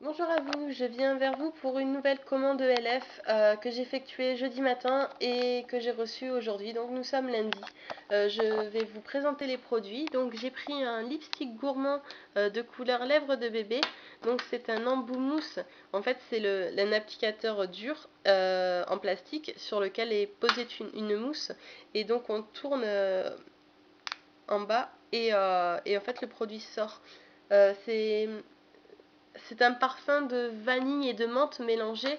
Bonjour à vous, je viens vers vous pour une nouvelle commande ELF que j'ai effectuée jeudi matin et que j'ai reçue aujourd'hui. Donc nous sommes lundi. Je vais vous présenter les produits. Donc j'ai pris un lipstick gourmand de couleur lèvres de bébé. Donc c'est un embout mousse. En fait c'est un applicateur dur en plastique sur lequel est posée une mousse. Et donc on tourne en bas et en fait le produit sort. C'est un parfum de vanille et de menthe mélangé,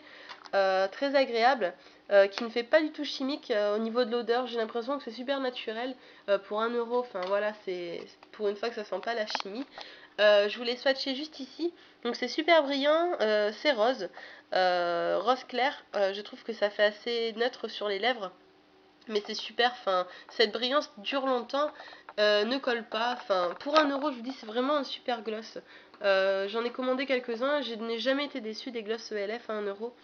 très agréable, qui ne fait pas du tout chimique au niveau de l'odeur. J'ai l'impression que c'est super naturel pour 1 euro. Enfin voilà, c'est pour une fois que ça sent pas la chimie. Je vous l'ai swatché juste ici. Donc c'est super brillant, c'est rose, rose clair. Je trouve que ça fait assez neutre sur les lèvres. Mais c'est super, enfin, cette brillance dure longtemps, ne colle pas. Enfin, pour 1 euro, je vous dis, c'est vraiment un super gloss. J'en ai commandé quelques-uns, je n'ai jamais été déçue des gloss ELF à 1 euro.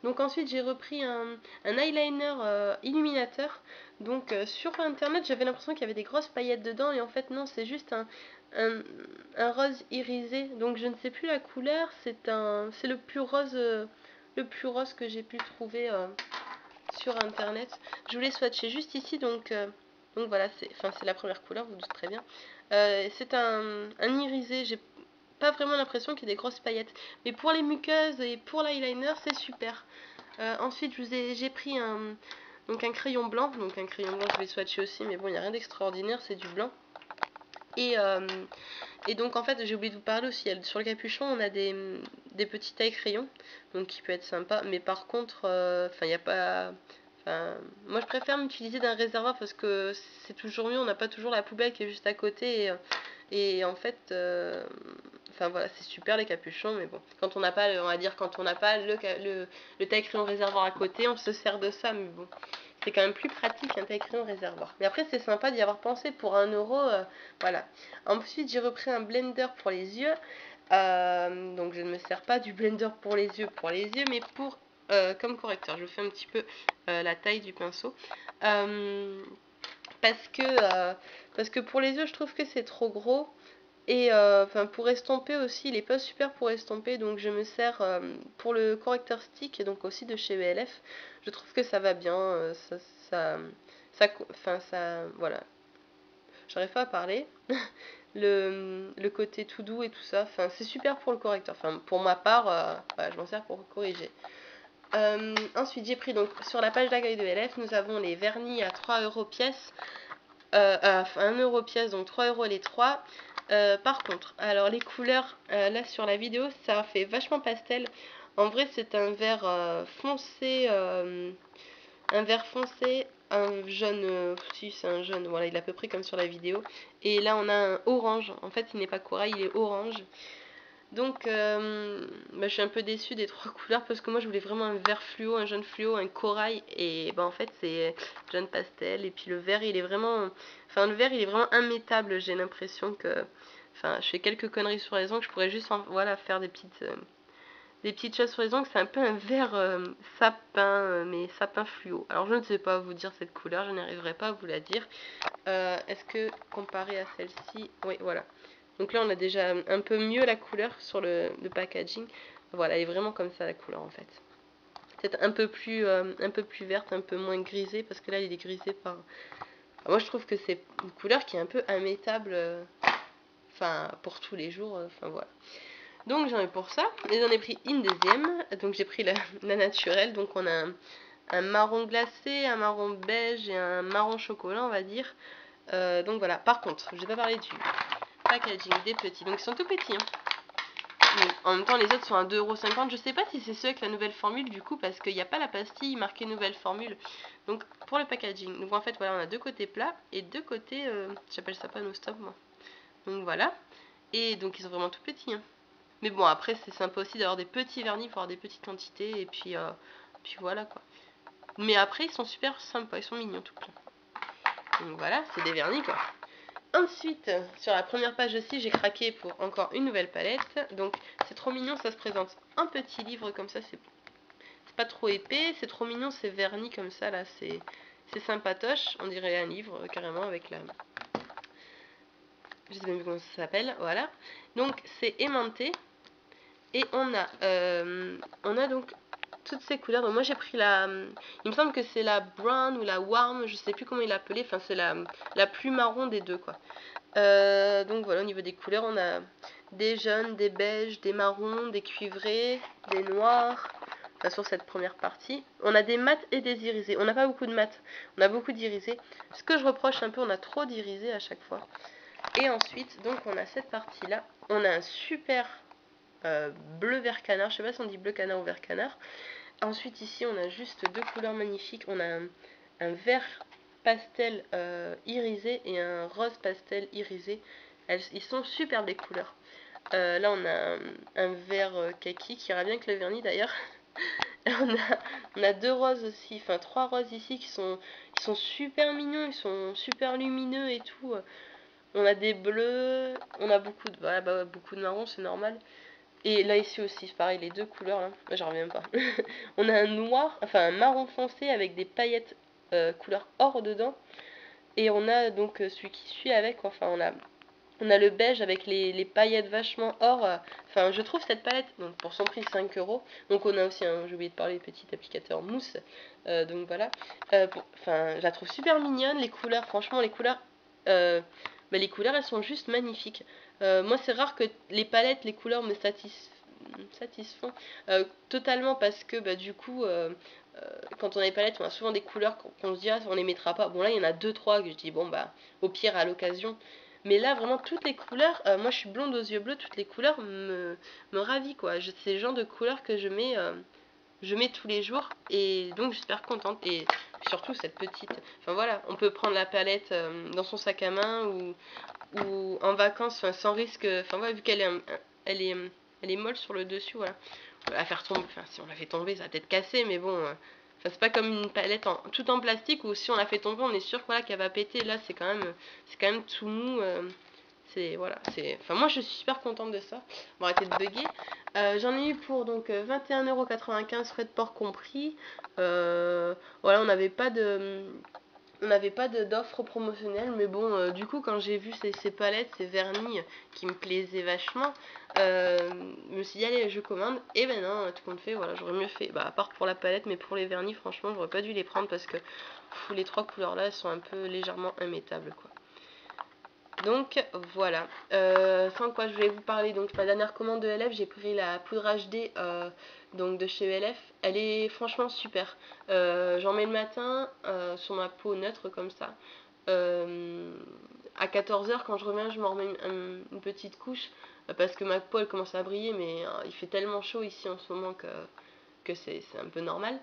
Donc ensuite, j'ai repris un eyeliner illuminateur. Donc sur internet, j'avais l'impression qu'il y avait des grosses paillettes dedans, et en fait, non, c'est juste un, un rose irisé. Donc je ne sais plus la couleur, c'est le plus rose que j'ai pu trouver sur internet. Je voulais swatcher juste ici, donc voilà, c'est la première couleur, vous vous doutez très bien. C'est un irisé, j'ai pas vraiment l'impression qu'il y ait des grosses paillettes. Mais pour les muqueuses et pour l'eyeliner, c'est super. Ensuite, j'ai pris un crayon blanc. Donc un crayon blanc, je vais swatcher aussi, mais bon, il n'y a rien d'extraordinaire, c'est du blanc. Et, euh, et donc en fait, j'ai oublié de vous parler aussi, sur le capuchon, on a des petits tailles crayons, donc qui peut être sympa. Mais par contre, il n'y a pas... Enfin, moi je préfère m'utiliser d'un réservoir parce que c'est toujours mieux, on n'a pas toujours la poubelle qui est juste à côté. Et en fait, enfin voilà, c'est super les capuchons, mais bon, quand on n'a pas, on va dire, quand on n'a pas le taille crayon réservoir à côté, on se sert de ça, mais bon, c'est quand même plus pratique qu'un taille crayon réservoir. Mais après, c'est sympa d'y avoir pensé pour 1 euro, voilà. Ensuite, j'ai repris un blender pour les yeux. Donc, je ne me sers pas du blender pour les yeux, mais comme correcteur. Je fais un petit peu la taille du pinceau. Euh, parce que, euh, parce que pour les yeux, je trouve que c'est trop gros. Et enfin pour estomper aussi, il est pas super pour estomper, donc je me sers pour le correcteur stick, donc aussi de chez ELF. Je trouve que ça va bien, ça, enfin ça, voilà. J'arrive pas à parler. Le côté tout doux et tout ça, enfin c'est super pour le correcteur. Enfin pour ma part, voilà, je m'en sers pour corriger. Ensuite j'ai pris donc sur la page d'accueil de ELF, nous avons les vernis à 3 € pièce. À 1 € pièce, donc 3 € les 3. Par contre, alors les couleurs, là sur la vidéo, ça fait vachement pastel. En vrai, c'est un vert foncé, un jaune, si c'est un jaune, voilà, il est à peu près comme sur la vidéo. Et là, on a un orange. En fait, il n'est pas corail, il est orange. Donc, je suis un peu déçue des trois couleurs parce que moi je voulais vraiment un vert fluo, un jaune fluo, un corail et en fait c'est jaune pastel et puis le vert il est vraiment, enfin le vert il est vraiment immétable. J'ai l'impression que, enfin je fais quelques conneries sur les ongles, je pourrais juste voilà faire des petites choses sur les ongles. C'est un peu un vert sapin, mais sapin fluo. Alors je ne sais pas vous dire cette couleur, je n'arriverai pas à vous la dire. Est-ce que comparé à celle-ci, oui voilà. Donc là, on a déjà un peu mieux la couleur sur le packaging. Voilà, elle est vraiment comme ça la couleur en fait. C'est un peu plus verte, un peu moins grisée, parce que là, il est grisé par... Enfin, moi, je trouve que c'est une couleur qui est un peu immétable, enfin, pour tous les jours, enfin voilà. Donc j'en ai pour ça, et j'en ai pris une deuxième. Donc j'ai pris la naturelle, donc on a un marron glacé, un marron beige et un marron chocolat, on va dire. Donc voilà, par contre, je vais pas parler du packaging des petits, donc ils sont tout petits, hein. Mais en même temps, les autres sont à 2,50 €. Je sais pas si c'est ceux avec la nouvelle formule du coup, parce qu'il n'y a pas la pastille marquée nouvelle formule. Donc pour le packaging, donc en fait, voilà, on a deux côtés plats et deux côtés, j'appelle ça stop moi. Donc voilà. Et donc ils sont vraiment tout petits, hein. Mais bon, après, c'est sympa aussi d'avoir des petits vernis pour avoir des petites quantités. Et puis voilà quoi. Mais après, ils sont super sympas, ils sont mignons tout plein. Donc voilà, c'est des vernis quoi. Ensuite, sur la première page aussi, j'ai craqué pour encore une nouvelle palette. Donc, c'est trop mignon, ça se présente un petit livre comme ça, c'est pas trop épais, c'est trop mignon, c'est verni comme ça, là, c'est sympatoche. On dirait un livre carrément avec la... Je sais même plus comment ça s'appelle, voilà. Donc, c'est aimanté. Et on a donc toutes ces couleurs. Donc moi j'ai pris il me semble que c'est la brown ou la warm, je sais plus comment il est appelé, enfin c'est la plus marron des deux quoi. Donc voilà, au niveau des couleurs, on a des jaunes, des beiges, des marrons, des cuivrés, des noirs. Enfin, sur cette première partie, on a des mats et des irisés. On n'a pas beaucoup de mats, on a beaucoup d'irisés. Ce que je reproche un peu, on a trop d'irisés à chaque fois. Et ensuite, donc on a cette partie-là. On a un super bleu vert canard. Je sais pas si on dit bleu canard ou vert canard. Ensuite, ici, on a juste deux couleurs magnifiques. On a un vert pastel irisé et un rose pastel irisé. Ils sont superbes les couleurs. Là, on a un vert kaki qui ira bien avec le vernis d'ailleurs. On a deux roses aussi, enfin trois roses ici qui sont super mignons, ils sont super lumineux et tout. On a des bleus, on a beaucoup de, voilà, bah, beaucoup de marron, c'est normal. Et là ici aussi, c'est pareil, les deux couleurs là, j'en reviens pas. On a un noir, enfin un marron foncé avec des paillettes couleur or dedans. Et on a donc celui qui suit avec, enfin on a le beige avec les paillettes vachement or. Enfin, je trouve cette palette, donc pour son prix 5 euros. Donc on a aussi, j'ai oublié de parler, petit applicateur mousse. Donc voilà. Enfin, je la trouve super mignonne. Les couleurs, franchement, bah, les couleurs, elles sont juste magnifiques. Moi, c'est rare que les palettes, les couleurs me satisfont totalement parce que bah, du coup, quand on a les palettes, on a souvent des couleurs qu'on se dit, ah, on les mettra pas. Bon, là, il y en a 2-3 que je dis, bon, bah, au pire, à l'occasion. Mais là, vraiment, toutes les couleurs, moi je suis blonde aux yeux bleus, toutes les couleurs me ravissent quoi. C'est le genre de couleurs que je mets tous les jours et donc je suis super contente. Et surtout cette petite, enfin voilà, on peut prendre la palette dans son sac à main ou en vacances sans risque. Enfin voilà, vu qu'elle est, elle est, elle est molle sur le dessus, voilà. On va la faire tomber, enfin si on la fait tomber, ça va peut-être casser, mais bon. Enfin, c'est pas comme une palette tout en plastique où si on la fait tomber, on est sûr voilà, qu'elle va péter. Là, c'est quand même tout mou. C'est voilà, enfin moi je suis super contente de ça. Bon, arrêtez de bugger. J'en ai eu pour donc 21,95 € frais de port compris. Voilà, on n'avait pas d'offre promotionnelle, mais bon, du coup, quand j'ai vu ces palettes, ces vernis qui me plaisaient vachement, je me suis dit, allez, je commande. Et ben non, tout compte fait, voilà, j'aurais mieux fait. Bah, à part pour la palette, mais pour les vernis, franchement, j'aurais pas dû les prendre parce que les trois couleurs là, elles sont un peu légèrement immettables, quoi. Donc voilà, sans quoi je vais vous parler, donc ma dernière commande de LF, j'ai pris la poudre HD donc de chez LF, elle est franchement super. J'en mets le matin sur ma peau neutre comme ça. À 14 h quand je reviens, je m'en remets une petite couche parce que ma peau elle commence à briller, mais il fait tellement chaud ici en ce moment que c'est un peu normal.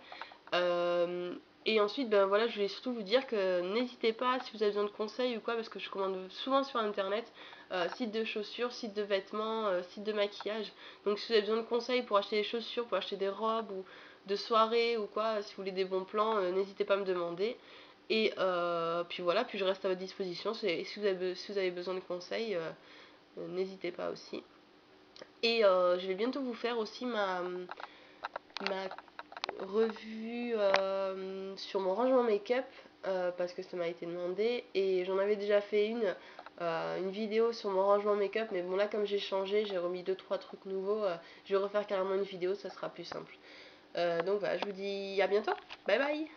Et ensuite, ben voilà, je voulais surtout vous dire que n'hésitez pas si vous avez besoin de conseils ou quoi, parce que je commande souvent sur internet, sites de chaussures, sites de vêtements, sites de maquillage. Donc si vous avez besoin de conseils pour acheter des chaussures, pour acheter des robes ou de soirée ou quoi, si vous voulez des bons plans, n'hésitez pas à me demander. Et puis voilà, puis je reste à votre disposition. Si vous avez besoin de conseils, n'hésitez pas aussi. Et je vais bientôt vous faire aussi ma revue sur mon rangement make-up parce que ça m'a été demandé et j'en avais déjà fait une vidéo sur mon rangement make-up, mais bon là comme j'ai changé, j'ai remis 2-3 trucs nouveaux, je vais refaire carrément une vidéo, ça sera plus simple. Donc voilà, je vous dis à bientôt, bye bye.